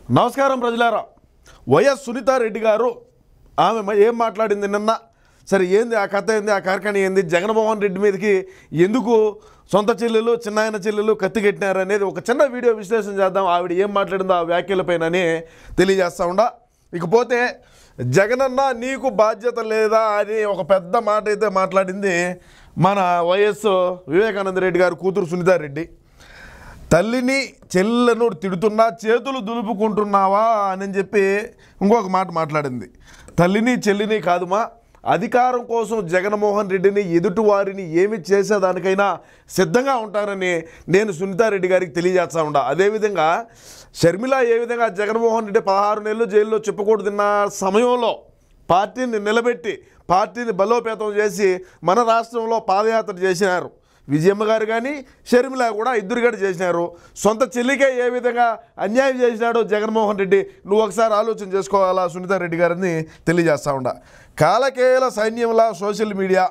నమస్కారం ప్రజలారా. వైఎస్ సునీతారెడ్డి గారు ఆమె ఏం మాట్లాడింది నిన్న? సరే, ఏంది ఆ కథ, ఏంది ఆ కార్ఖానా, ఏంది జగన్మోహన్ రెడ్డి మీదకి ఎందుకు సొంత చెల్లెలు చిన్నాయన చెల్లెలు కత్తికెట్టినారు అనేది ఒక చిన్న వీడియో విశ్లేషణ చేద్దాం. ఆవిడ ఏం మాట్లాడిందో ఆ వ్యాఖ్యలపైననే తెలియజేస్తా ఉండా. ఇకపోతే జగనన్న నీకు బాధ్యత లేదా అని ఒక పెద్ద మాట అయితే మాట్లాడింది మన వైఎస్ వివేకానంద రెడ్డి గారు కూతురు సునీతారెడ్డి. తల్లిని చెల్లెలను తిడుతున్నా చేతులు దులుపుకుంటున్నావా అని చెప్పి ఇంకొక మాట మాట్లాడింది. తల్లిని చెల్లిని కాదుమా, అధికారం కోసం జగన్మోహన్ రెడ్డిని ఎదుటి వారిని ఏమి చేసేదానికైనా సిద్ధంగా ఉంటారని నేను సునీతారెడ్డి గారికి తెలియజేస్తా ఉండా. అదేవిధంగా షర్మిల ఏ విధంగా జగన్మోహన్ రెడ్డి 16 నెలలు జైల్లో చెప్పకూడదున్న సమయంలో పార్టీని నిలబెట్టి పార్టీని బలోపేతం చేసి మన రాష్ట్రంలో పాదయాత్ర చేసినారు. విజయమ్మ గారు కానీ షర్మిల కూడా ఇద్దరు కూడా చేసినారు. సొంత చెల్లికే ఏ విధంగా అన్యాయం చేసినాడో జగన్మోహన్ రెడ్డి నువ్వు ఒకసారి ఆలోచన చేసుకోవాలా సునీతారెడ్డి గారిని తెలియజేస్తా ఉండా. కాలకేయుల సైన్యంలా సోషల్ మీడియా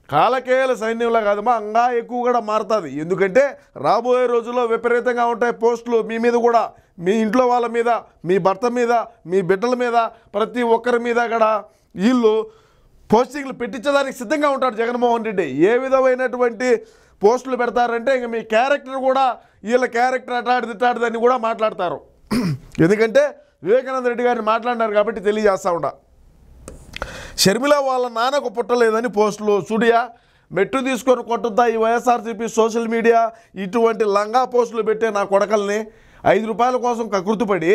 కాలకేయుల సైన్యంలా కాదమ్మా, ఇంకా ఎక్కువ కూడా మారుతుంది. ఎందుకంటే రాబోయే రోజుల్లో విపరీతంగా ఉంటాయి పోస్టులు మీ మీద కూడా, మీ ఇంట్లో వాళ్ళ మీద, మీ భర్త మీద, మీ బిడ్డల మీద, ప్రతి ఒక్కరి మీద కూడా వీళ్ళు పోస్టింగ్లు పెట్టించడానికి సిద్ధంగా ఉంటాడు జగన్మోహన్ రెడ్డి. ఏ విధమైనటువంటి పోస్టులు పెడతారంటే ఇంక మీ క్యారెక్టర్ కూడా వీళ్ళ క్యారెక్టర్ అటాడిదని కూడా మాట్లాడతారు. ఎందుకంటే వివేకానంద రెడ్డి గారిని మాట్లాడినారు కాబట్టి తెలియజేస్తా ఉండా. షర్మిల వాళ్ళ నాన్నకు పుట్టలేదని పోస్టులు చూడియా, మెట్టు తీసుకొని కొట్టుద్దా ఈ వైఎస్ఆర్సీపీ సోషల్ మీడియా ఇటువంటి లంగా పోస్టులు పెట్టే నా కొడకల్ని 5 రూపాయల కోసం కకృతిపడి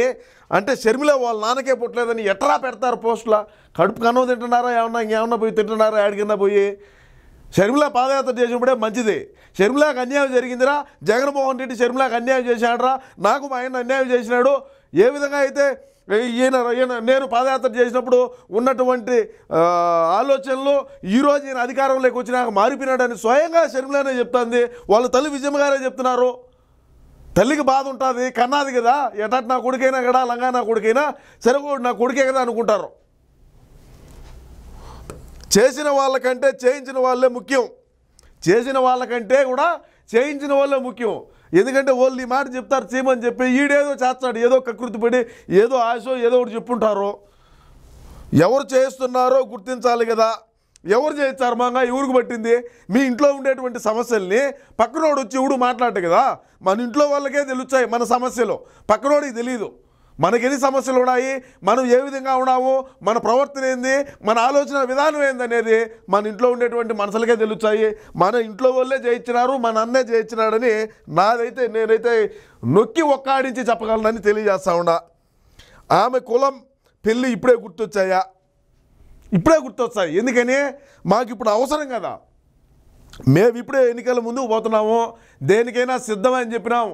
అంటే షర్మిల వాళ్ళ నాన్నకే పుట్టలేదని ఎట్లా పెడతారు పోస్టులా? కడుపు కన్నం తింటున్నారా, ఇంకేమన్నా పోయి తింటున్నారా ఎడికిన్నా పోయి? షర్మిల పాదయాత్ర చేసినప్పుడే మంచిది. షర్మిలాకి అన్యాయం జరిగిందిరా, జగన్మోహన్ రెడ్డి షర్మిలాకి అన్యాయం చేశాడరా, నాకు మా ఆయన అన్యాయం చేసినాడు. ఏ విధంగా అయితే నేను పాదయాత్ర చేసినప్పుడు ఉన్నటువంటి ఆలోచనలు ఈరోజు ఈయన అధికారంలోకి వచ్చినాక మారిపోయినాడని స్వయంగా షర్మిలనే చెప్తుంది. వాళ్ళ తల్లి విజయమ్మ గారే చెప్తున్నారు. తల్లికి బాధ ఉంటుంది, కన్నాది కదా, ఎటట్ నా కొడుకైనా కదా, లంగా నా కొడుకైనా సరే నా కొడుకే కదా అనుకుంటారు. చేసిన వాళ్ళకంటే చేయించిన వాళ్ళే ముఖ్యం, చేసిన వాళ్ళకంటే కూడా చేయించిన వాళ్ళే ముఖ్యం. ఎందుకంటే వాళ్ళు ఈ మాట చెప్తారు చేయమని చెప్పి ఈడేదో చేస్తాడు, ఏదో కకృతిపడి ఏదో ఆశో ఏదో ఒకటి చెప్పుంటారో. ఎవరు చేస్తున్నారో గుర్తించాలి కదా. ఎవరు చేస్తారు మాగా ఎవరికి పట్టింది? మీ ఇంట్లో ఉండేటువంటి సమస్యల్ని పక్కనోడు వచ్చి ఎవడు మాట్లాడదు కదా. మన ఇంట్లో వాళ్ళకే తెలుస్తాయి మన సమస్యలు, పక్కనోడికి తెలియదు. మనకెన్ని సమస్యలు ఉన్నాయి, మనం ఏ విధంగా ఉన్నాము, మన ప్రవర్తన ఏంది, మన ఆలోచన విధానం ఏందనేది మన ఇంట్లో ఉండేటువంటి మనుషులకే తెలుస్తాయి. మన ఇంట్లో వాళ్ళే జయించినారు, మన అన్నే జయించినాడని నేనైతే నొక్కి ఒక్కాడించి చెప్పగలనని తెలియజేస్తా ఉన్నా. ఆమె కులం పెళ్ళి ఇప్పుడే గుర్తొచ్చాయా? ఇప్పుడే గుర్తొస్తాయి. ఎందుకని మాకు ఇప్పుడు అవసరం కదా. మేము ఇప్పుడే ఎన్నికల ముందుకు పోతున్నాము, దేనికైనా సిద్ధమని చెప్పినాం,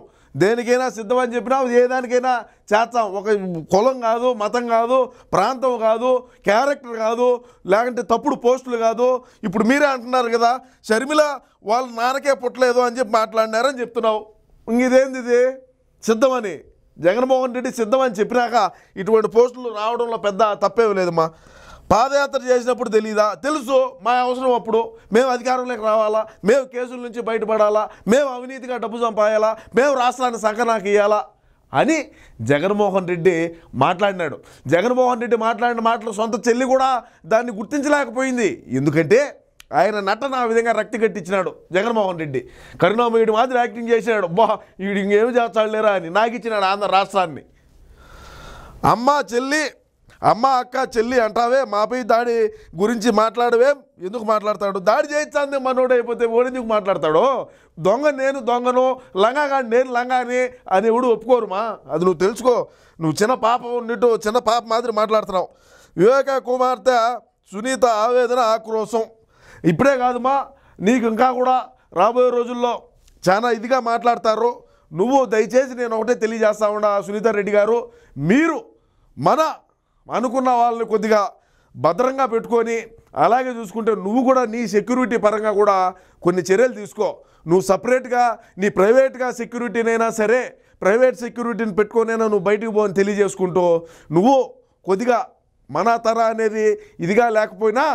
ఏ దానికైనా చేస్తాం. ఒక కులం కాదు, మతం కాదు, ప్రాంతం కాదు, క్యారెక్టర్ కాదు, లేకుంటే తప్పుడు పోస్టులు కాదు. ఇప్పుడు మీరే అంటున్నారు కదా షర్మిల వాళ్ళ నాన్నకే పుట్టలేదు అని చెప్పి మాట్లాడినారని చెప్తున్నావు. ఇదేంది ఇది సిద్ధమని? జగన్మోహన్ రెడ్డి సిద్ధమని చెప్పినాక ఇటువంటి పోస్టులు రావడంలో పెద్ద తప్పేమీ లేదమ్మా. పాదయాత్ర చేసినప్పుడు తెలీదా? తెలుసు మా అవసరం అప్పుడు. మేము అధికారంలోకి రావాలా, మేము కేసుల నుంచి బయటపడాలా, మేము అవినీతిగా డబ్బు సంపాయాలా, మేము రాష్ట్రాన్ని సంకనాకి ఇవ్వాలా అని జగన్మోహన్ రెడ్డి మాట్లాడినాడు. జగన్మోహన్ రెడ్డి మాట్లాడిన మాటలు సొంత చెల్లి కూడా దాన్ని గుర్తించలేకపోయింది. ఎందుకంటే ఆయన నటన ఆ విధంగా రక్తి కట్టించినాడు జగన్మోహన్ రెడ్డి. కరుణామయుడి మాదిరి యాక్టింగ్ చేసినాడు. వీడు ఇంకేమి చేస్తాడు లేరా అని నాకు ఇచ్చినాడు ఆంధ్ర రాష్ట్రాన్ని. అమ్మ అక్క చెల్లి అంటావే, మాపై దాడి గురించి మాట్లాడవేం? ఎందుకు మాట్లాడతాడు? దాడి చేయించాంది మనోడు అయిపోతే ఓడెందుకు మాట్లాడతాడో? నేను దొంగను, లంగాగాని నేను లంగాని అని ఎవడు ఒప్పుకోరుమా. అది నువ్వు తెలుసుకో. నువ్వు చిన్న పాప ఉన్నట్టు చిన్న పాప మాదిరి మాట్లాడుతున్నావు. వివేక కుమార్తె సునీత ఆవేదన ఆక్రోశం ఇప్పుడే కాదుమా, నీకు ఇంకా కూడా రాబోయే రోజుల్లో చాలా ఇదిగా మాట్లాడతారు. నువ్వు దయచేసి నేను ఒకటే తెలియజేస్తా ఉన్నా సునీతారెడ్డి గారు, మీరు అనుకున్న వాళ్ళని కొద్దిగా భద్రంగా పెట్టుకొని అలాగే చూసుకుంటే నువ్వు కూడా నీ సెక్యూరిటీ పరంగా కూడా కొన్ని చర్యలు తీసుకో. నువ్వు సపరేట్గా నీ ప్రైవేట్గా సెక్యూరిటీనైనా సరే, ప్రైవేట్ సెక్యూరిటీని పెట్టుకోనైనా నువ్వు బయటికి పోని తెలియజేసుకుంటూ నువ్వు కొద్దిగా మన తర అనేది ఇదిగా లేకపోయినా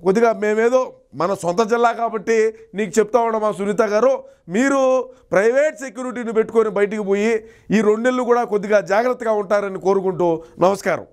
కొద్దిగా మేమేదో మన సొంత జిల్లా కాబట్టి నీకు చెప్తా ఉన్నాం మా సునీత గారు, మీరు ప్రైవేట్ సెక్యూరిటీని పెట్టుకొని బయటికి పోయి ఈ 2 నెలలు కూడా కొద్దిగా జాగ్రత్తగా ఉంటారని కోరుకుంటూ నమస్కారం.